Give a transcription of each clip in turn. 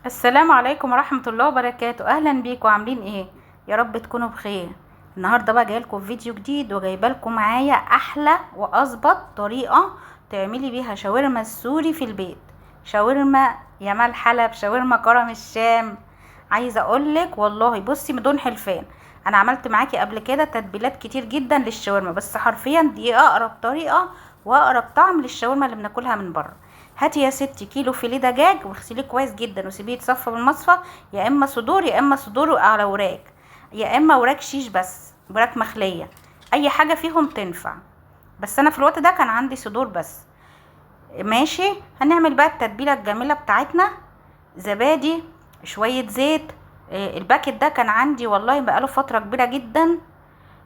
السلام عليكم ورحمة الله وبركاته. اهلا بيكم، عاملين ايه؟ يا رب تكونوا بخير. النهارده بقى جايلكم فيديو جديد، وجايبه لكم معايا احلى واظبط طريقه تعملي بيها شاورما السوري في البيت. شاورما يمال حلب، شاورما كرم الشام. عايزه اقولك والله بصي بدون حلفان، انا عملت معاكي قبل كده تتبيلات كتير جدا للشاورما، بس حرفيا دي اقرب طريقه واقرب طعم للشاورما اللي بناكلها من بره. هاتي يا ستي كيلو فيليه دجاج واغسليه كويس جدا وسيبيه يتصفى بالمصفى، يا اما صدور يا اما صدور على وراك، يا اما وراك شيش بس وراك مخليه، اي حاجه فيهم تنفع. بس انا في الوقت ده كان عندي صدور بس. ماشي. هنعمل بقى التتبيله الجميله بتاعتنا. زبادي، شويه زيت. الباكت ده كان عندي والله بقاله فتره كبيره جدا،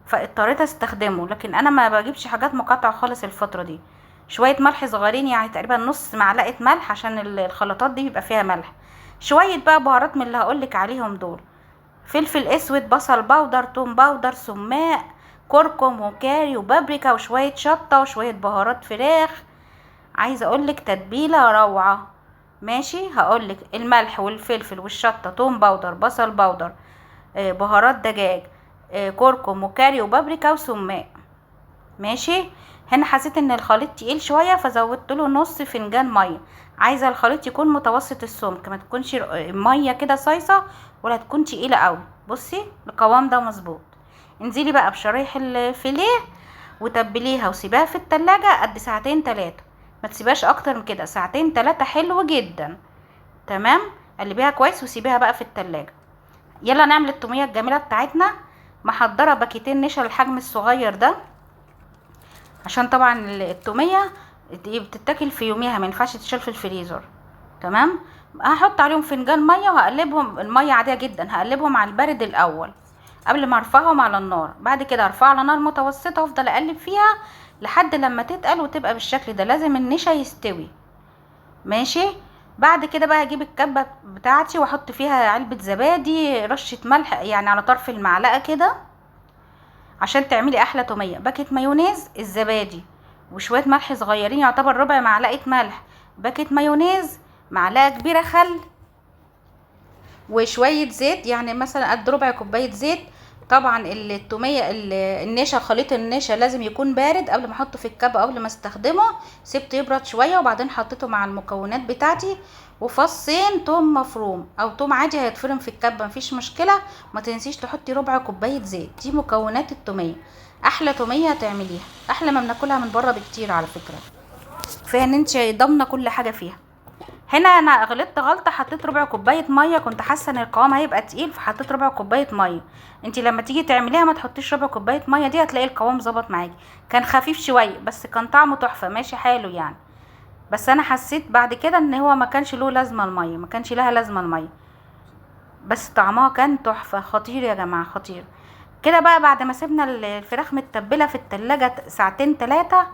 فاضطريت استخدمه، لكن انا ما بجيبش حاجات مقاطعه خالص الفتره دي. شويه ملح صغيرين، يعني تقريبا نص معلقه ملح، عشان الخلطات دي بيبقى فيها ملح. شويه بقى بهارات من اللي هقولك عليهم دول: فلفل اسود، بصل باودر، توم باودر، سماق، كركم وكاري وبابريكا، وشويه شطه وشويه بهارات فراخ. عايزه اقولك تتبيله روعه. ماشي. هقولك الملح والفلفل والشطه، توم باودر، بصل باودر، بهارات دجاج، كركم وكاري وبابريكا وسماق. ماشي. هنا حسيت ان الخليط تقيل شويه فزودت له نص فنجان ميه. عايزه الخليط يكون متوسط السمك، ما تكونش ميه كده صيصه ولا تكون تقيله قوي. بصي القوام ده مظبوط. انزلي بقى بشرايح الفيليه وتبليها وسيبها في التلاجة قد ساعتين تلاتة، ما تسيبهاش اكتر من كده، ساعتين تلاتة حلو جدا. تمام. قلبيها كويس وسيبيها بقى في التلاجة. يلا نعمل التوميه الجميله بتاعتنا. محضره باكيتين نشا الحجم الصغير ده، عشان طبعا التوميه دي بتتاكل في يوميها، ما ينفعش تشيل في الفريزر. تمام. هحط عليهم فنجان ميه وهقلبهم، الميه عاديه جدا، هقلبهم على البارد الاول قبل ما ارفعهم على النار. بعد كده ارفعها على نار متوسطه وافضل اقلب فيها لحد لما تتقل وتبقى بالشكل ده. لازم النشا يستوي. ماشي. بعد كده بقى هجيب الكبه بتاعتي واحط فيها علبه زبادي، رشه ملح يعني على طرف المعلقه كده، عشان تعملي احلى توميه. باكت مايونيز، الزبادي وشويه ملح صغيرين، يعتبر ربع معلقه ملح، باكت مايونيز، معلقه كبيره خل، وشويه زيت، يعني مثلا قد ربع كوبايه زيت. طبعا التوميه النشا، خليط النشا لازم يكون بارد قبل ما احطه في الكبه، قبل ما استخدمه سبته يبرد شويه وبعدين حطيته مع المكونات بتاعتي. وفصين توم مفروم او توم عادي هيتفرم في الكبه مفيش مشكله. ما تنسيش تحطي ربع كوبايه زيت. دي مكونات التوميه. احلى توميه هتعمليها، احلى ما بناكلها من بره بكتير على فكره. كفايه ان انت ضامنه كل حاجه فيها. هنا انا غلطت غلطه، حطيت ربع كوبايه ميه، كنت حاسه ان القوام هيبقى تقيل فحطيت ربع كوبايه ميه. انتي لما تيجي تعمليها ما تحطيش ربع كوبايه ميه، دي هتلاقي القوام ظبط معاكي. كان خفيف شويه بس كان طعمه تحفه، ماشي حاله يعني. بس انا حسيت بعد كده ان هو ما كانش له لازمه الميه، ما كانش لها لازمه الميه، بس طعمها كان تحفه، خطير يا جماعه، خطير. كده بقى بعد ما سيبنا الفراخ متبله في التلاجة ساعتين تلاتة،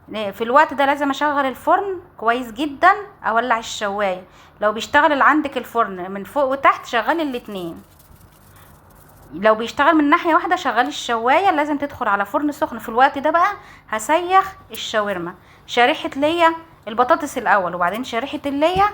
في الوقت ده لازم اشغل الفرن كويس جدا، اولع الشوايه. لو بيشتغل عندك الفرن من فوق وتحت شغلي الاتنين، لو بيشتغل من ناحيه واحده شغلي الشوايه، لازم تدخل على فرن سخن. في الوقت ده بقى هسيخ الشاورما، شريحه ليا البطاطس الاول وبعدين شريحه الليا،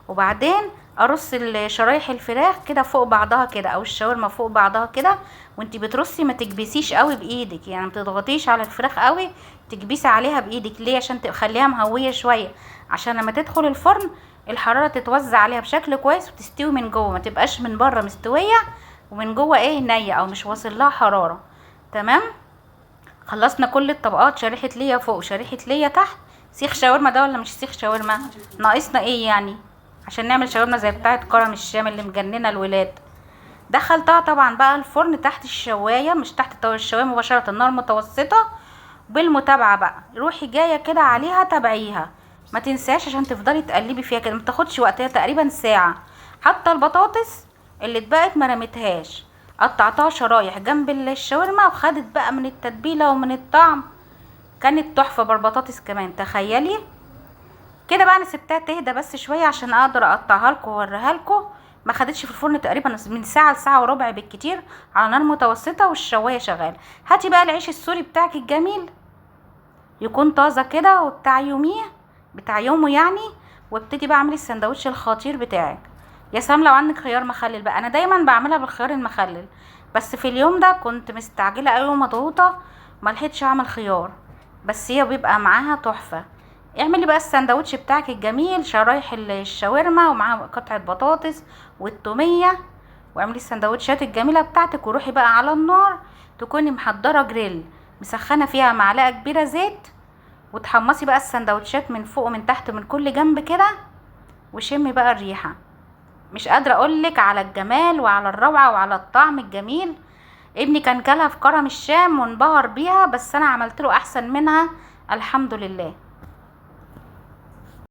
وبعدين ارص شرايح الفراخ كده فوق بعضها كده، او الشاورما فوق بعضها كده. وانتي بترصي ما تكبسيش قوي بايدك، يعني ما تضغطيش على الفراخ قوي، تكبسي عليها بايدك. ليه؟ عشان تخليها مهويه شويه، عشان لما تدخل الفرن الحراره تتوزع عليها بشكل كويس وتستوي من جوه، ما تبقاش من بره مستويه ومن جوه ايه نيه او مش واصل لها حراره. تمام. خلصنا كل الطبقات، شريحه ليا فوق شريحه ليا تحت. سيخ شاورما ده ولا مش سيخ شاورما؟ ناقصنا ايه يعني عشان نعمل شاورما زي بتاعه كرم الشام اللي مجننه الولاد؟ دخلتها طبعا بقى الفرن تحت الشوايه، مش تحت الشوايه مباشره، النار متوسطه. بالمتابعه بقى روحي جايه كده عليها، تابعيها، ما تنساش عشان تفضلي تقلبي فيها كده، ما تاخدش وقتها تقريبا ساعه. حتى البطاطس اللي اتبقت ما رميتهاش، قطعتها شرايح جنب الشاورما وخدت بقى من التتبيله ومن الطعم، كانت تحفه. بالبطاطس كمان تخيلي. كده بقى انا سبتها تهدى بس شويه عشان اقدر اقطعها لكم واوريها لكم. ما خدتش في الفرن تقريبا من ساعه لساعه وربع بالكتير، على نار متوسطه والشوايه شغاله. هاتي بقى العيش السوري بتاعك الجميل، يكون طازه كده وبتاع يوميه، بتاع يومه يعني، وابتدي بقى اعملي السندوتش الخطير بتاعك. يا سلام لو عندك خيار مخلل بقى، انا دايما بعملها بالخيار المخلل، بس في اليوم ده كنت مستعجله قوي ومضغوطه، ما لحقتش اعمل خيار، بس هي بيبقى معاها تحفه. اعملي بقى السندوتش بتاعك الجميل، شرايح الشاورما ومعاها قطعه بطاطس والتوميه، واعملي السندوتشات الجميله بتاعتك، وروحي بقى على النار تكوني محضره جريل مسخنه فيها معلقه كبيره زيت، وتحمصي بقى السندوتشات من فوق ومن تحت من كل جنب كده، وشمي بقى الريحه. مش قادرة اقولك على الجمال وعلى الروعة وعلى الطعم الجميل. ابني كان كلها في كرم الشام وانبهر بيها، بس انا عملت له احسن منها الحمد لله.